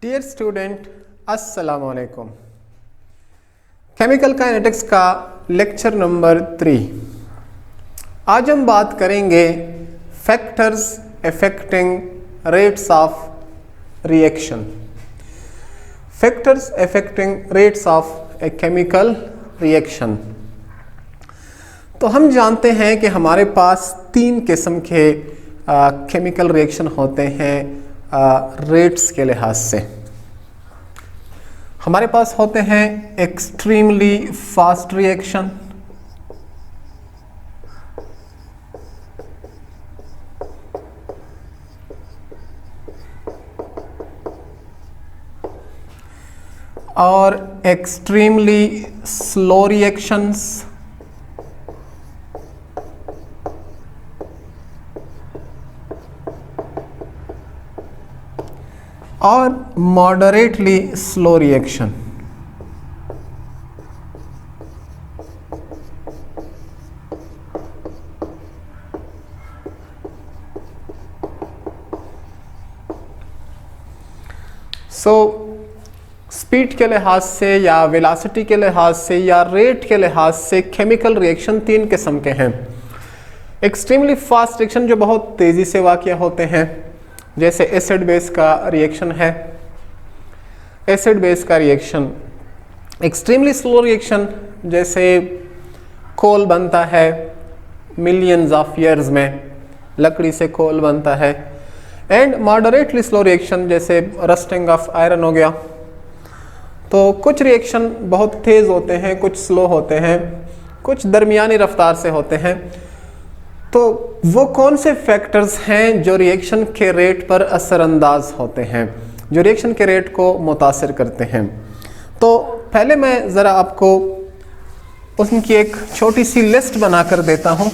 Dear student, अस्सलाम वालेकुम। Chemical kinetics का लेक्चर नंबर 3। आज हम बात करेंगे factors affecting rates of reaction. Factors affecting rates of A chemical reaction. तो हम जानते हैं कि हमारे पास 3 किस्म के केमिकल रिएक्शन होते हैं रेट्स के लिहाज से। हमारे पास होते हैं एक्सट्रीमली फास्ट रिएक्शन, और एक्सट्रीमली स्लो रिएक्शंस, और मॉडरेटली स्लो रिएक्शन। स्पीड के लिहाज से या वेलोसिटी के लिहाज से या रेट के लिहाज से केमिकल रिएक्शन 3 किस्म के हैं। एक्सट्रीमली फास्ट रिएक्शन जो बहुत तेज़ी से वाक़या होते हैं, जैसे एसिड बेस का रिएक्शन है, एसिड बेस का रिएक्शन। एक्सट्रीमली स्लो रिएक्शन जैसे कोल बनता है मिलियंस ऑफ ईयर्स में, लकड़ी से कोल बनता है। एंड मॉडरेटली स्लो रिएक्शन जैसे रस्टिंग ऑफ आयरन हो गया। तो कुछ रिएक्शन बहुत तेज़ होते हैं, कुछ स्लो होते हैं, कुछ दरमियानी रफ्तार से होते हैं। तो वो कौन से फैक्टर्स हैं जो रिएक्शन के रेट पर असरअंदाज होते हैं, जो रिएक्शन के रेट को मुतासिर करते हैं? तो पहले मैं ज़रा आपको उनकी एक छोटी सी लिस्ट बनाकर देता हूँ।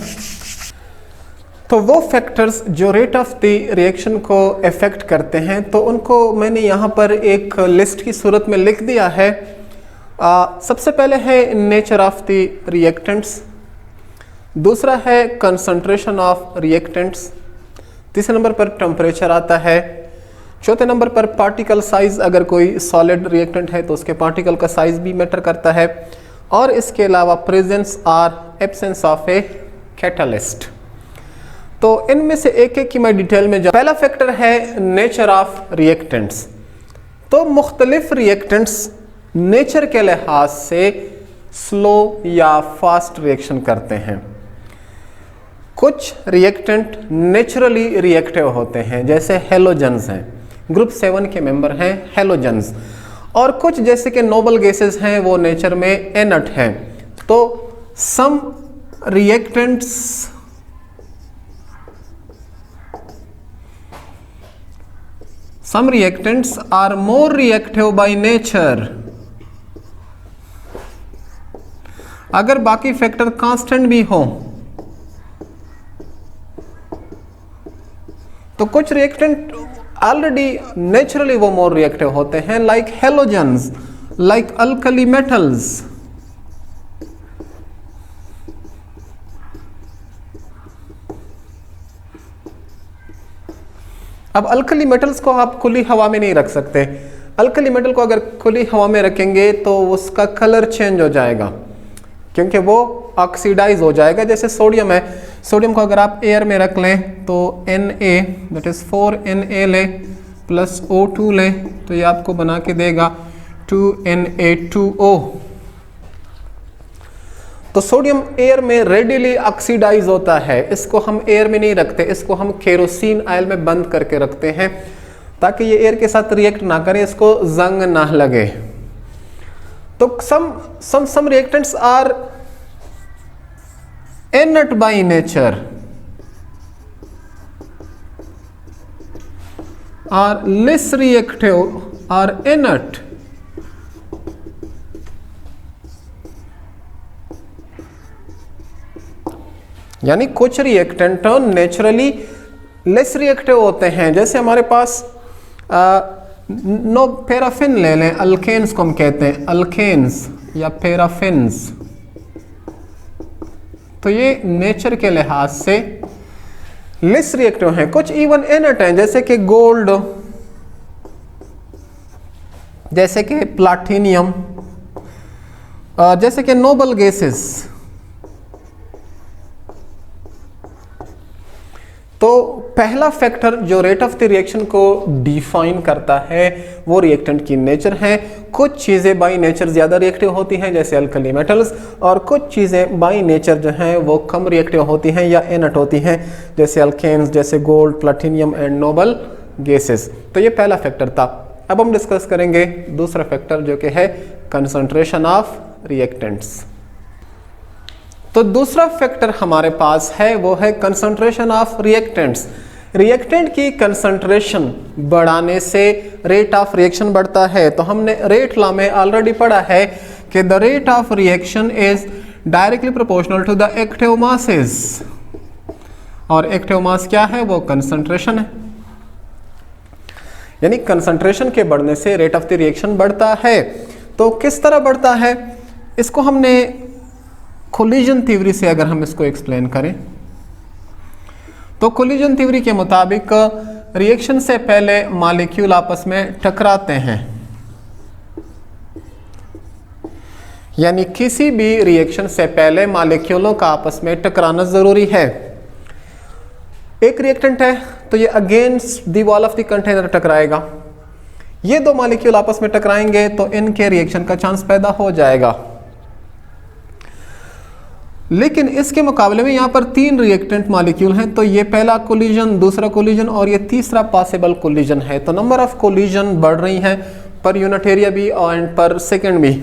तो वो फैक्टर्स जो रेट ऑफ द रिएक्शन को अफेक्ट करते हैं, तो उनको मैंने यहाँ पर एक लिस्ट की सूरत में लिख दिया है। सबसे पहले है नेचर ऑफ द रिएक्टेंट्स, दूसरा है कंसंट्रेशन ऑफ रिएक्टेंट्स, तीसरे नंबर पर टेम्परेचर आता है, चौथे नंबर पर पार्टिकल साइज। अगर कोई सॉलिड रिएक्टेंट है तो उसके पार्टिकल का साइज भी मैटर करता है, और इसके अलावा प्रेजेंस और एब्सेंस ऑफ ए कैटलिस्ट। तो इनमें से एक एक की मैं डिटेल में जा। पहला फैक्टर है नेचर ऑफ रिएक्टेंट्स। तो मुख्तलिफ रिएक्टेंट्स नेचर के लिहाज से स्लो या फास्ट रिएक्शन करते हैं। कुछ रिएक्टेंट नेचुरली रिएक्टिव होते हैं, जैसे हेलोजन्स हैं, ग्रुप 7 के मेंबर हैं हेलोजन्स। और कुछ जैसे कि नोबल गैसेस हैं, वो नेचर में इनर्ट हैं। तो some reactants are more reactive by nature. अगर बाकी फैक्टर कांस्टेंट भी हो तो कुछ रिएक्टेंट ऑलरेडी नेचुरली वो मोर रिएक्टिव होते हैं, like halogens, like alkali metals. अब अल्कली मेटल्स को आप खुली हवा में नहीं रख सकते। अल्कली मेटल को अगर खुली हवा में रखेंगे तो उसका कलर चेंज हो जाएगा, क्योंकि वो ऑक्सीडाइज हो जाएगा। जैसे सोडियम है, सोडियम को अगर आप एयर में रख लें तो Na दैट इज 4Na ले प्लस O2 ले, तो ये आपको बना के देगा 2Na2O। तो सोडियम एयर में रेडिली ऑक्सीडाइज होता है। इसको हम एयर में नहीं रखते, इसको हम केरोसिन ऑयल में बंद करके रखते हैं ताकि ये एयर के साथ रिएक्ट ना करे, इसको जंग ना लगे। तो some reactants are inert by nature or less reactive or inert. यानी कुछ रिएक्टेंट नेचुरली लेस रिएक्टिव होते हैं। जैसे हमारे पास नो पैराफिन ले लें, अल्केन्स को हम कहते हैं, अल्केन्स या पैराफिन्स। तो ये नेचर के लिहाज से लेस रिएक्टिव हैं। कुछ इवन इनर्ट हैं, जैसे कि गोल्ड, जैसे कि प्लाटिनियम, जैसे कि नोबल गैसेस। तो पहला फैक्टर जो रेट ऑफ द रिएक्शन को डिफाइन करता है वो रिएक्टेंट की नेचर है। कुछ चीज़ें बाई नेचर ज़्यादा रिएक्टिव होती हैं जैसे अल्कली मेटल्स, और कुछ चीज़ें बाई नेचर जो हैं वो कम रिएक्टिव होती हैं या इनर्ट होती हैं जैसे अल्केन्स, जैसे gold, platinum and noble gases. तो ये पहला फैक्टर था। अब हम डिस्कस करेंगे दूसरा फैक्टर जो कि है कंसंट्रेशन ऑफ रिएक्टेंट्स। तो दूसरा फैक्टर हमारे पास है वो है कंसंट्रेशन ऑफ रिएक्टेंट्स। रिएक्टेंट की कंसंट्रेशन बढ़ाने से रेट ऑफ रिएक्शन बढ़ता है। तो हमने रेट लॉ में ऑलरेडी पढ़ा है कि the rate of reaction is directly proportional to the active masses, और एक्टिव मास क्या है? वो कंसंट्रेशन है। यानी कंसंट्रेशन के बढ़ने से रेट ऑफ द रिएक्शन बढ़ता है। तो किस तरह बढ़ता है इसको हमने कोलिजन थ्योरी से अगर हम इसको एक्सप्लेन करें तो कोलिजन थ्योरी के मुताबिक रिएक्शन से पहले मॉलिक्यूल आपस में टकराते हैं। यानी किसी भी रिएक्शन से पहले मॉलिक्यूलों का आपस में टकराना जरूरी है। एक रिएक्टेंट है तो ये against the wall of the container टकराएगा। ये दो मॉलिक्यूल आपस में टकराएंगे तो इनके रिएक्शन का चांस पैदा हो जाएगा। लेकिन इसके मुकाबले में यहाँ पर तीन रिएक्टेंट मॉलिक्यूल हैं, तो ये पहला कोलिजन, दूसरा कोलिजन और ये तीसरा पॉसिबल कोलिजन है। तो नंबर ऑफ कोलिजन बढ़ रही हैं पर यूनिट एरिया भी एंड पर सेकंड भी।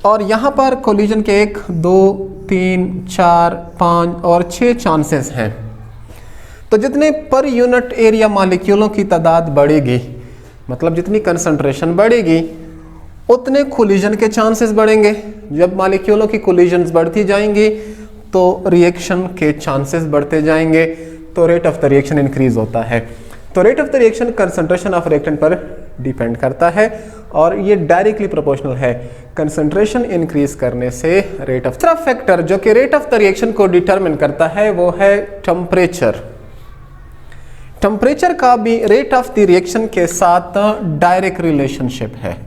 और यहाँ पर कोलिजन के 1, 2, 3, 4, 5 और 6 चांसेस हैं। तो जितने पर यूनिट एरिया मॉलिक्यूलों की तादाद बढ़ेगी, मतलब जितनी कंसंट्रेशन बढ़ेगी उतने कोलिजन के चांसेस बढ़ेंगे। जब मॉलिक्यूलों की कोलिजन्स बढ़ती जाएंगी तो रिएक्शन के चांसेस बढ़ते जाएंगे, तो rate of the reaction increase होता है। तो rate of the reaction concentration of reactant पर डिपेंड करता है और ये डायरेक्टली प्रोपोर्शनल है। कंसंट्रेशन इंक्रीज करने से रेट ऑफ। दूसरा फैक्टर जो कि रेट ऑफ द रिएक्शन को डिटरमिन करता है वो है टेम्परेचर। टेम्परेचर का भी रेट ऑफ द रिएक्शन के साथ डायरेक्ट रिलेशनशिप है।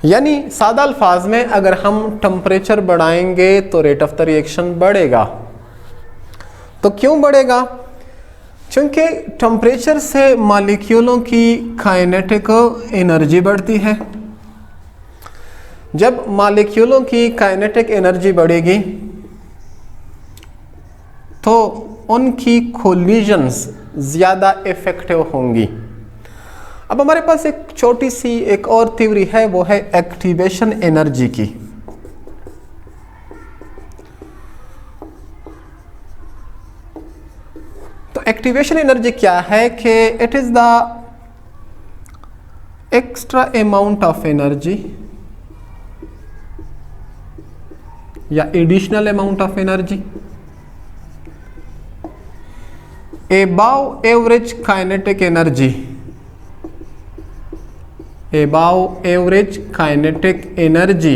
यानी सादा अल्फाज में अगर हम टेम्परेचर बढ़ाएंगे तो रेट ऑफ द रिएक्शन बढ़ेगा। तो क्यों बढ़ेगा? क्योंकि टेम्परेचर से मॉलिक्यूलों की काइनेटिक एनर्जी बढ़ती है। जब मॉलिक्यूलों की काइनेटिक एनर्जी बढ़ेगी तो उनकी कोलिजन्स ज़्यादा इफेक्टिव होंगी। अब हमारे पास एक छोटी सी एक और थ्योरी है, वो है एक्टिवेशन एनर्जी की। तो एक्टिवेशन एनर्जी क्या है कि it is the extra amount of energy या additional amount of energy above average kinetic energy, above average kinetic energy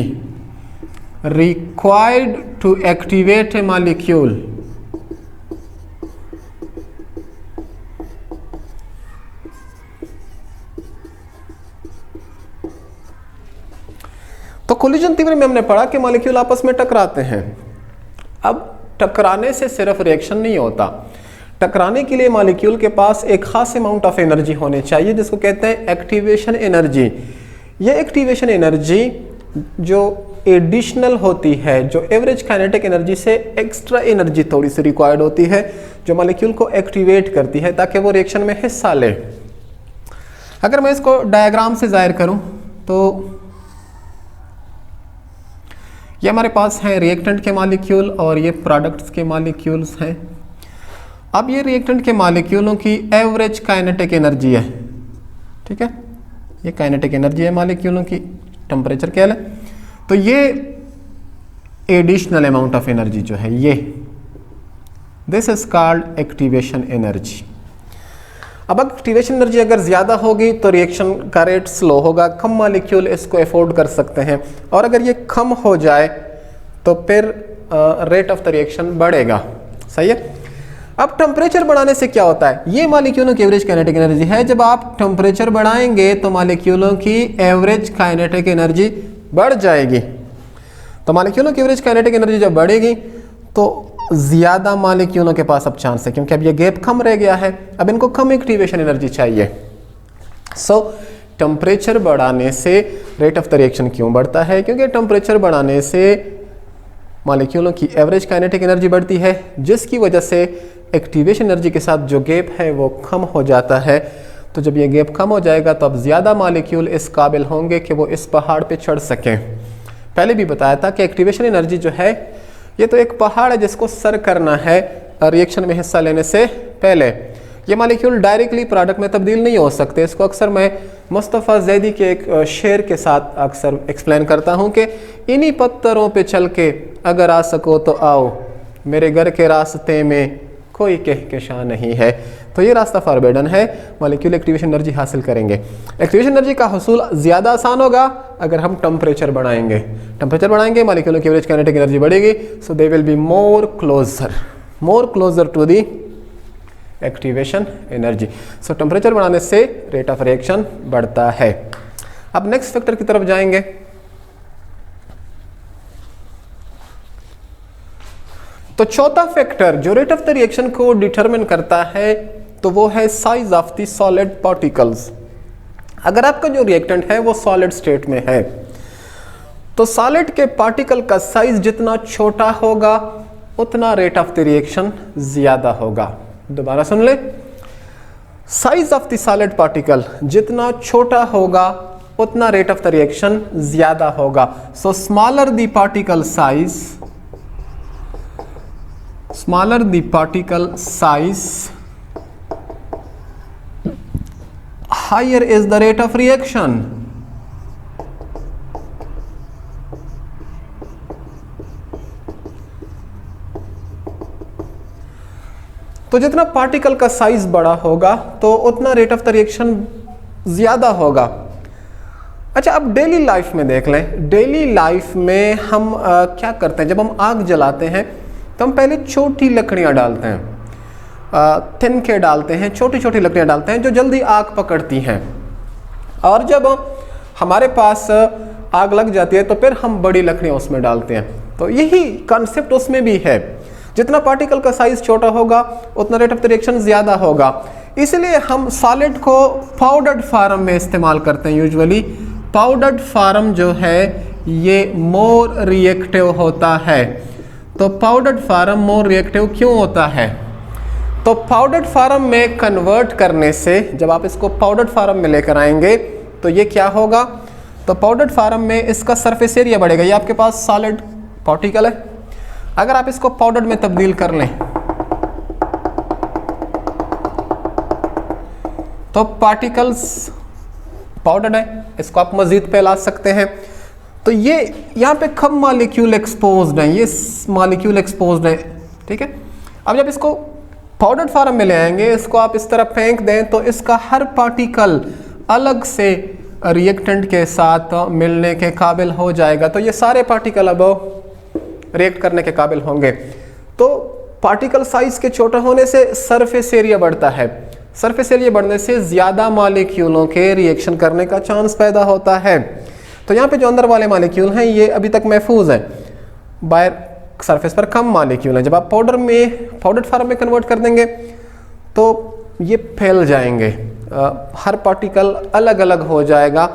required to activate a molecule. तो कोलिजन थ्योरी में हमने पढ़ा कि मॉलिक्यूल आपस में टकराते हैं। अब टकराने से सिर्फ रिएक्शन नहीं होता, टकराने के लिए मॉलिक्यूल के पास एक खास अमाउंट ऑफ एनर्जी होनी चाहिए जिसको कहते हैं एक्टिवेशन एनर्जी। ये एक्टिवेशन एनर्जी जो एडिशनल होती है, जो एवरेज काइनेटिक एनर्जी से एक्स्ट्रा एनर्जी थोड़ी सी रिक्वायर्ड होती है, जो मॉलिक्यूल को एक्टिवेट करती है ताकि वो रिएक्शन में हिस्सा ले। अगर मैं इसको डायग्राम से जाहिर करूं तो ये हमारे पास है रिएक्टेंट के मॉलिक्यूल और ये प्रोडक्ट्स के मॉलिक्यूल्स हैं। अब ये रिएक्टेंट के मॉलिक्यूलों की एवरेज काइनेटिक एनर्जी है, ठीक है, ये काइनेटिक एनर्जी है मॉलिक्यूलों की, टेम्परेचर क्या है। तो ये एडिशनल अमाउंट ऑफ एनर्जी जो है ये, this is called activation energy. अब एक्टिवेशन एनर्जी अगर ज़्यादा होगी तो रिएक्शन का रेट स्लो होगा, कम मॉलिक्यूल इसको अफोर्ड कर सकते हैं, और अगर ये कम हो जाए तो फिर रेट ऑफ द रिएक्शन बढ़ेगा। सही है। अब टेम्परेचर बढ़ाने से क्या होता है, ये मॉलिक्यूलों की एवरेज काइनेटिक एनर्जी है। जब आप टेम्परेचर बढ़ाएंगे तो मॉलिक्यूलों की एवरेज काइनेटिक एनर्जी बढ़ जाएगी। तो मॉलिक्यूलों की एवरेज काइनेटिक एनर्जी जब बढ़ेगी तो ज़्यादा मॉलिक्यूलों के पास अब चांस है, क्योंकि अब ये गैप कम रह गया है, अब इनको कम एक्टिवेशन एनर्जी चाहिए। सो टेम्परेचर बढ़ाने से रेट ऑफ द रिएक्शन क्यों बढ़ता है, क्योंकि टेम्परेचर बढ़ाने से मॉलिक्यूलों की एवरेज काइनेटिक एनर्जी बढ़ती है, जिसकी वजह से एक्टिवेशन एनर्जी के साथ जो गैप है वो कम हो जाता है। तो जब ये गैप कम हो जाएगा तो अब ज़्यादा मॉलिक्यूल इस काबिल होंगे कि वो इस पहाड़ पे चढ़ सकें। पहले भी बताया था कि एक्टिवेशन एनर्जी जो है ये तो एक पहाड़ है जिसको सर करना है रिएक्शन में हिस्सा लेने से पहले। ये मॉलिक्यूल डायरेक्टली प्रोडक्ट में तब्दील नहीं हो सकते। इसको अक्सर मैं मुस्तफ़ा ज़ैदी के एक शेर के साथ अक्सर एक्सप्लेन करता हूँ कि इन्हीं पत्थरों पे चल के अगर आ सको तो आओ, मेरे घर के रास्ते में कोई कहकशां नहीं है। तो ये रास्ता फॉरबिडन है, मॉलिक्यूल एक्टिवेशन एनर्जी हासिल करेंगे। एक्टिवेशन एनर्जी का हुसूल ज़्यादा आसान होगा अगर हम टेम्परेचर बढ़ाएंगे। टेम्परेचर बढ़ाएंगे मॉलिक्यूलों की एवरेज काइनेटिक एनर्जी बढ़ेगी, so they will be more closer to the activation energy. So temperature बढ़ाने से रेट ऑफ रिएक्शन बढ़ता है। अब नेक्स्ट फैक्टर की तरफ जाएंगे। तो चौथा फैक्टर जो रेट ऑफ द रिएक्शन को डिटरमिन करता है तो वो है size of the solid particles. अगर आपका जो रिएक्टेंट है वो सॉलिड स्टेट में है तो सॉलिड के पार्टिकल का साइज जितना छोटा होगा उतना रेट ऑफ द रिएक्शन ज्यादा होगा। दोबारा सुन ले, size of the solid particle जितना छोटा होगा उतना रेट ऑफ द रिएक्शन ज्यादा होगा। So smaller the particle size higher is the rate of reaction। तो जितना पार्टिकल का साइज बड़ा होगा तो उतना रेट ऑफ द रिएक्शन ज्यादा होगा। अच्छा, अब डेली लाइफ में देख लें। डेली लाइफ में हम क्या करते हैं, जब हम आग जलाते हैं तो हम पहले छोटी लकड़ियां डालते हैं, तिनके डालते हैं, छोटी छोटी लकड़ियां डालते हैं जो जल्दी आग पकड़ती हैं। और जब हमारे पास आग लग जाती है तो फिर हम बड़ी लकड़ियां उसमें डालते हैं। तो यही कॉन्सेप्ट उसमें भी है, जितना पार्टिकल का साइज छोटा होगा उतना रेट ऑफ द रिएक्शन ज़्यादा होगा। इसलिए हम सॉलिड को पाउडर्ड फॉर्म में इस्तेमाल करते हैं। यूजुअली पाउडर्ड फॉर्म जो है ये मोर रिएक्टिव होता है। तो पाउडर्ड फॉर्म मोर रिएक्टिव क्यों होता है? तो पाउडर्ड फॉर्म में कन्वर्ट करने से, जब आप इसको पाउडर्ड फॉर्म में लेकर आएंगे तो ये क्या होगा, तो पाउडर्ड फॉर्म में इसका सरफेस एरिया बढ़ेगा। ये आपके पास सॉलिड पार्टिकल है, अगर आप इसको पाउडर्ड में तब्दील कर लें तो पार्टिकल्स पाउडर्ड है, इसको आप मजीद फैला सकते हैं। तो ये यहाँ पे कम मॉलिक्यूल एक्सपोज्ड है, ये मॉलिक्यूल एक्सपोज्ड है, ठीक है। अब जब इसको पाउडर्ड फॉर्म में ले आएंगे, इसको आप इस तरह फेंक दें तो इसका हर पार्टिकल अलग से रिएक्टेंट के साथ मिलने के काबिल हो जाएगा। तो ये सारे पार्टिकल अब रिएक्ट करने के काबिल होंगे। तो पार्टिकल साइज के छोटा होने से सरफेस एरिया बढ़ता है, सरफेस एरिया बढ़ने से ज़्यादा मॉलिक्यूलों के रिएक्शन करने का चांस पैदा होता है। तो यहाँ पे जो अंदर वाले मॉलिक्यूल हैं ये अभी तक महफूज हैं, बाहर सरफेस पर कम मॉलिक्यूल हैं। जब आप पाउडर्ड फॉर्म में कन्वर्ट कर देंगे तो ये फैल जाएंगे, हर पार्टिकल अलग अलग हो जाएगा,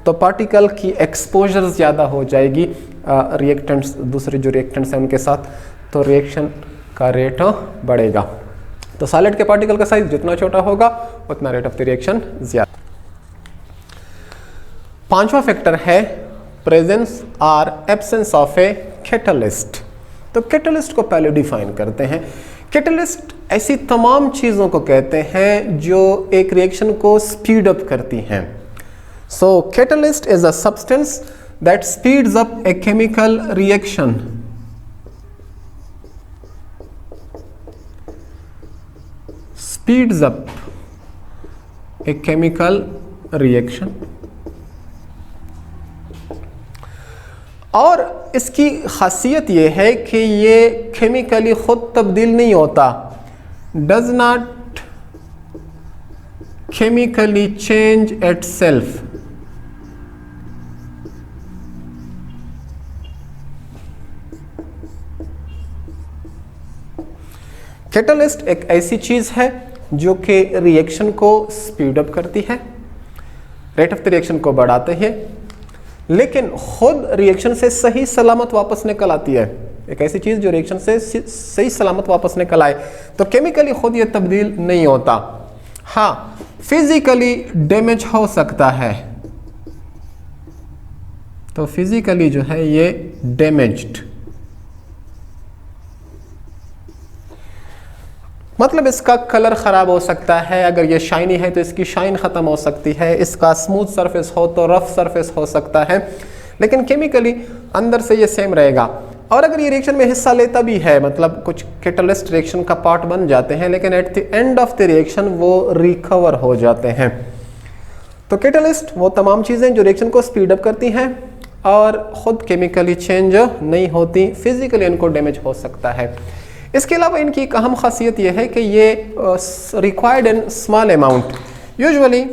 तो पार्टिकल की एक्सपोजर ज़्यादा हो जाएगी रिएक्टेंट्स, दूसरे जो रिएक्टेंट्स हैं उनके साथ, तो रिएक्शन का रेट बढ़ेगा। तो सॉलिड के पार्टिकल का साइज जितना छोटा होगा उतना रेट ऑफ द रिएक्शन ज़्यादा। पांचवा फैक्टर है प्रेजेंस और एब्सेंस ऑफ ए कैटलिस्ट। तो कैटलिस्ट को पहले डिफाइन करते हैं। कैटलिस्ट ऐसी तमाम चीज़ों को कहते हैं जो एक रिएक्शन को स्पीड अप करती हैं। So catalyst is a substance that speeds up a chemical reaction. Speeds up a chemical reaction. और इसकी खासियत ये है कि ये केमिकली खुद तब्दील नहीं होता, does not chemically change itself. Catalyst एक ऐसी चीज है जो कि रिएक्शन को स्पीड अप करती है, रेट ऑफ द रिएक्शन को बढ़ाते हैं, लेकिन खुद रिएक्शन से सही सलामत वापस निकल आती है। एक ऐसी चीज जो रिएक्शन से सही सलामत वापस निकल आए, तो केमिकली खुद ये तब्दील नहीं होता। हाँ, फिजिकली डैमेज हो सकता है, तो फिजिकली जो है ये डैमेज्ड, मतलब इसका कलर खराब हो सकता है। अगर ये शाइनी है तो इसकी शाइन खत्म हो सकती है, इसका स्मूथ सरफेस हो तो रफ सरफेस हो सकता है, लेकिन केमिकली अंदर से ये सेम रहेगा। और अगर ये रिएक्शन में हिस्सा लेता भी है, मतलब कुछ कैटलिस्ट रिएक्शन का पार्ट बन जाते हैं, लेकिन at the end of the reaction वो रिकवर हो जाते हैं। तो कैटलिस्ट वो तमाम चीज़ें जो रिएक्शन को स्पीड अप करती हैं और ख़ुद केमिकली चेंज नहीं होती, फिजिकली इनको डैमेज हो सकता है। इसके अलावा इनकी एक अहम खासियत यह है कि ये required in small amount, usually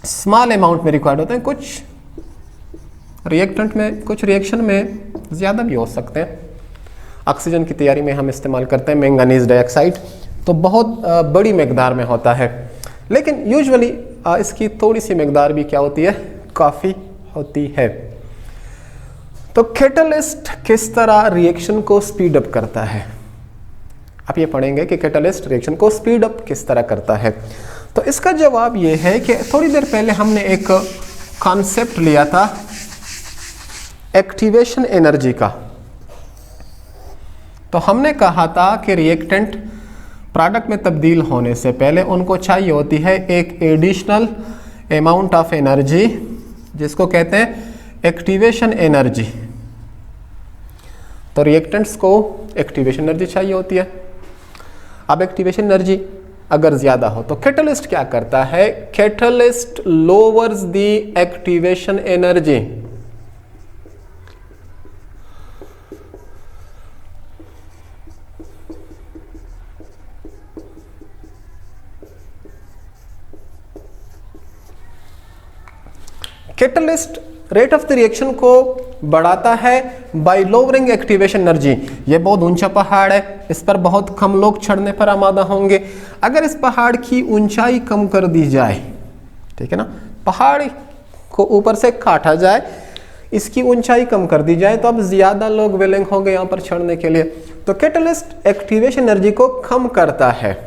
small amount में रिक्वायर्ड होते हैं। कुछ रिएक्टेंट में, कुछ रिएक्शन में ज़्यादा भी हो सकते हैं। ऑक्सीजन की तैयारी में हम इस्तेमाल करते हैं मैंगनीज डाइऑक्साइड, तो बहुत बड़ी मकदार में होता है, लेकिन यूजुअली इसकी थोड़ी सी मकदार भी क्या होती है, काफ़ी होती है। तो कैटलिस्ट किस तरह रिएक्शन को स्पीड अप करता है, आप ये पढ़ेंगे कि कैटलिस्ट रिएक्शन को स्पीड अप किस तरह करता है। तो इसका जवाब ये है कि थोड़ी देर पहले हमने एक कॉन्सेप्ट लिया था एक्टिवेशन एनर्जी का। तो हमने कहा था कि रिएक्टेंट प्रोडक्ट में तब्दील होने से पहले उनको चाहिए होती है एक एडिशनल अमाउंट ऑफ एनर्जी, जिसको कहते हैं एक्टिवेशन एनर्जी। तो रिएक्टेंट्स को एक्टिवेशन एनर्जी चाहिए होती है। अब एक्टिवेशन एनर्जी अगर ज़्यादा हो तो कैटलिस्ट क्या करता है, catalyst lowers the activation energy. Catalyst rate of the reaction को बढ़ाता है बाय लोअरिंग एक्टिवेशन एनर्जी। ये बहुत ऊंचा पहाड़ है, इस पर बहुत कम लोग चढ़ने पर आमादा होंगे। अगर इस पहाड़ की ऊंचाई कम कर दी जाए, ठीक है ना, पहाड़ को ऊपर से काटा जाए, इसकी ऊंचाई कम कर दी जाए, तो अब ज़्यादा लोग विलिंग होंगे यहाँ पर चढ़ने के लिए। तो कैटलिस्ट एक्टिवेशन एनर्जी को कम करता है,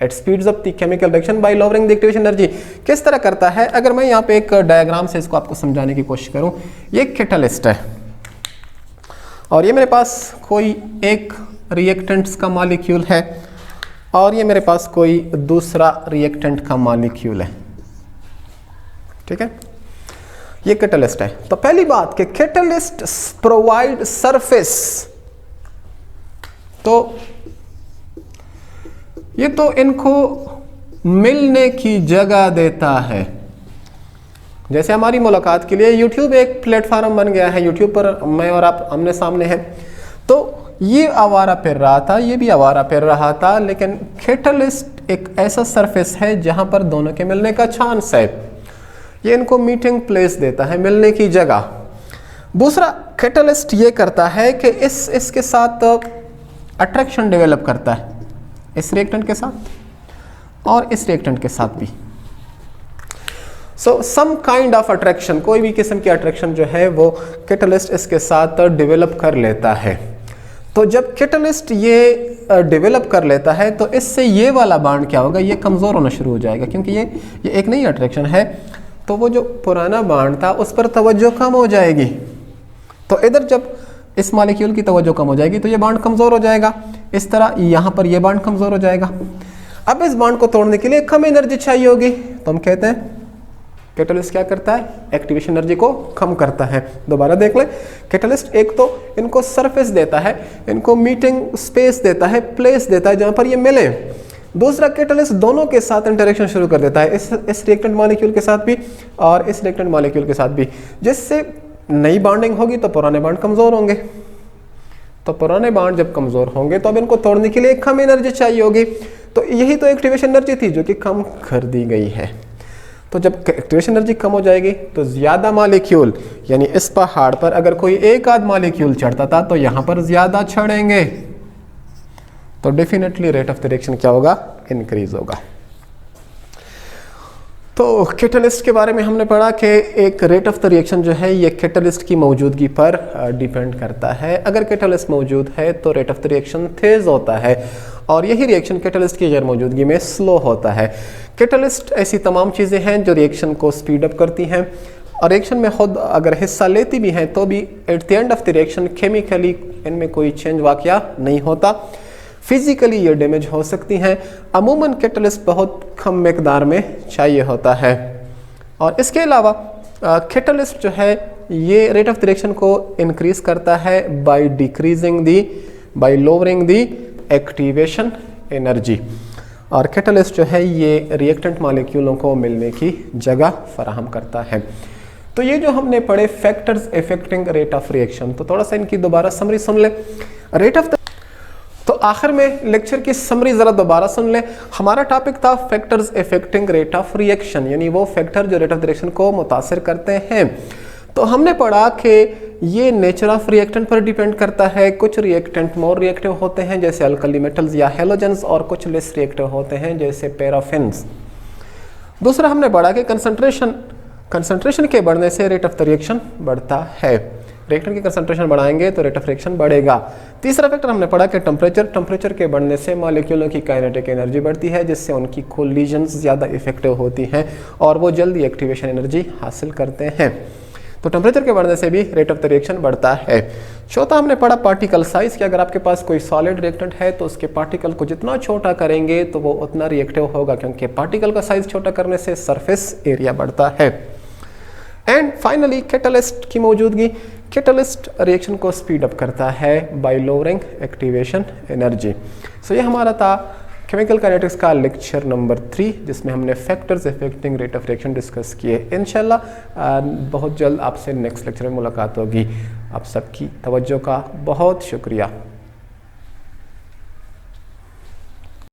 it speeds up the chemical reaction by lowering the activation energy. किस तरह करता है, अगर मैं यहाँ पे एक डायग्राम से इसको आपको समझाने की कोशिश करूँ, ये कैटलिस्ट है और ये मेरे पास कोई एक रिएक्टेंट्स का मॉलिक्यूल है और ये मेरे पास कोई दूसरा रिएक्टेंट का मॉलिक्यूल है, ठीक है, ये कैटलिस्ट है। तो पहली बात कि कैटलिस्ट प्रोवाइड सरफेस, तो ये तो इनको मिलने की जगह देता है। जैसे हमारी मुलाकात के लिए YouTube एक प्लेटफॉर्म बन गया है, YouTube पर मैं और आप आमने सामने हैं, तो ये आवारा फिर रहा था, ये भी आवारा फिर रहा था, लेकिन कैटलिस्ट एक ऐसा सरफेस है जहां पर दोनों के मिलने का चांस है। ये इनको मीटिंग प्लेस देता है, मिलने की जगह। दूसरा, कैटलिस्ट ये करता है कि इसके साथ अट्रैक्शन डेवलप करता है, इस रिएक्टेंट के साथ और इस रिएक्टेंट के साथ भी। सो सम काइंड ऑफ अट्रैक्शन, कोई भी किस्म की अट्रैक्शन जो है वो कैटलिस्ट इसके साथ डेवलप कर लेता है। तो जब कैटलिस्ट ये डेवलप कर लेता है तो इससे ये वाला बॉन्ड क्या होगा, ये कमज़ोर होना शुरू हो जाएगा, क्योंकि ये एक नई अट्रैक्शन है, तो वो जो पुराना बॉन्ड था उस पर तवज्जो कम हो जाएगी। तो इधर जब इस मॉलिक्यूल की तवज्जो कम हो जाएगी तो ये बॉन्ड कमज़ोर हो जाएगा, इस तरह यहाँ पर ये बॉन्ड कमज़ोर हो जाएगा। अब इस बॉन्ड को तोड़ने के लिए कम एनर्जी चाहिए होगी, तो हम कहते हैं कैटलिस्ट क्या करता है, एक्टिवेशन एनर्जी को कम करता है। दोबारा देख लें, कैटलिस्ट एक तो इनको सरफेस देता है, इनको मीटिंग स्पेस देता है, प्लेस देता है जहाँ पर ये मिले। दूसरा, कैटलिस्ट दोनों के साथ इंटरेक्शन शुरू कर देता है, इस रिएक्टेंट मॉलिक्यूल के साथ भी और इस रिएक्टेंट मॉलिक्यूल के साथ भी, जिससे नई बॉन्डिंग होगी तो पुराने बॉन्ड कमज़ोर होंगे। तो पुराने बॉन्ड जब कमज़ोर होंगे तो अब इनको तोड़ने के लिए कम एनर्जी चाहिए होगी। तो यही तो एक्टिवेशन एनर्जी थी जो कि कम कर दी गई है। तो जब एक्टिवेशन एनर्जी कम हो जाएगी तो ज़्यादा मॉलिक्यूल, यानी इस पहाड़ पर अगर कोई एक आध मॉलिक्यूल चढ़ता था तो यहाँ पर ज़्यादा चढ़ेंगे, तो definitely rate of the reaction क्या होगा, इंक्रीज होगा। तो कैटलिस्ट के बारे में हमने पढ़ा कि एक रेट ऑफ द रिएक्शन जो है ये कैटलिस्ट की मौजूदगी पर डिपेंड करता है। अगर कैटलिस्ट मौजूद है तो रेट ऑफ द रिएक्शन तेज होता है और यही रिएक्शन कैटलिस्ट की गैर मौजूदगी में स्लो होता है। कैटलिस्ट ऐसी तमाम चीज़ें हैं जो रिएक्शन को स्पीड अप करती हैं और रिएक्शन में खुद अगर हिस्सा लेती भी हैं तो भी at the end of the reaction chemically इनमें कोई चेंज वाकया नहीं होता। फिजिकली ये डैमेज हो सकती हैं। अमूमन कैटलिस्ट बहुत कम मिकदार में चाहिए होता है। और इसके अलावा कैटलिस्ट जो है ये रेट ऑफ द रिएक्शन को इंक्रीज करता है बाय लोअरिंग दी एक्टिवेशन एनर्जी। और कैटलिस्ट जो है ये रिएक्टेंट मॉलिक्यूलों को मिलने की जगह फराहम करता है। तो ये जो हमने पढ़े factors affecting rate of reaction, तो थोड़ा सा इनकी दोबारा समरी सुन ले। रेट ऑफ द तो आखिर में लेक्चर की समरी ज़रा दोबारा सुन लें। हमारा टॉपिक था factors affecting rate of reaction, यानी वो फैक्टर जो रेट ऑफ द रिएक्शन को मुतासिर करते हैं। तो हमने पढ़ा कि ये नेचर ऑफ रिएक्टेंट पर डिपेंड करता है। कुछ रिएक्टेंट मोर रिएक्टिव होते हैं जैसे अल्कली मेटल्स या हेलोजेंस, और कुछ लेस रिएक्टिव होते हैं जैसे पैराफिन्स। दूसरा हमने पढ़ा कि कंसंट्रेशन के बढ़ने से रेट ऑफ द रिएक्शन बढ़ता है। रिएक्टेंट की कंसंट्रेशन बढ़ाएंगे तो रेट ऑफ रिएक्शन बढ़ेगा। तीसरा फैक्टर हमने पढ़ा कि टेम्परेचर के बढ़ने से मॉलिक्यूलों की काइनेटिक एनर्जी बढ़ती है, जिससे उनकी कोलिजन्स ज़्यादा इफेक्टिव होती हैं और वो जल्दी एक्टिवेशन एनर्जी हासिल करते हैं। तो टेम्परेचर के बढ़ने से भी रेट ऑफ द रिएक्शन बढ़ता है। चौथा हमने पढ़ा पार्टिकल साइज, कि अगर आपके पास कोई सॉलिड रिएक्टेंट है तो उसके पार्टिकल को जितना छोटा करेंगे तो वो उतना रिएक्टिव होगा, क्योंकि पार्टिकल का साइज छोटा करने से सरफेस एरिया बढ़ता है। एंड फाइनली कैटलिस्ट की मौजूदगी, कैटलिस्ट रिएक्शन को स्पीड अप करता है बाय लोअरिंग एक्टिवेशन एनर्जी। सो ये हमारा था केमिकल काइनेटिक्स का लेक्चर नंबर 3, जिसमें हमने factors affecting rate of reaction discuss किए। इंशाल्लाह बहुत जल्द आपसे नेक्स्ट लेक्चर में मुलाकात होगी। आप सबकी तवज्जो का बहुत शुक्रिया।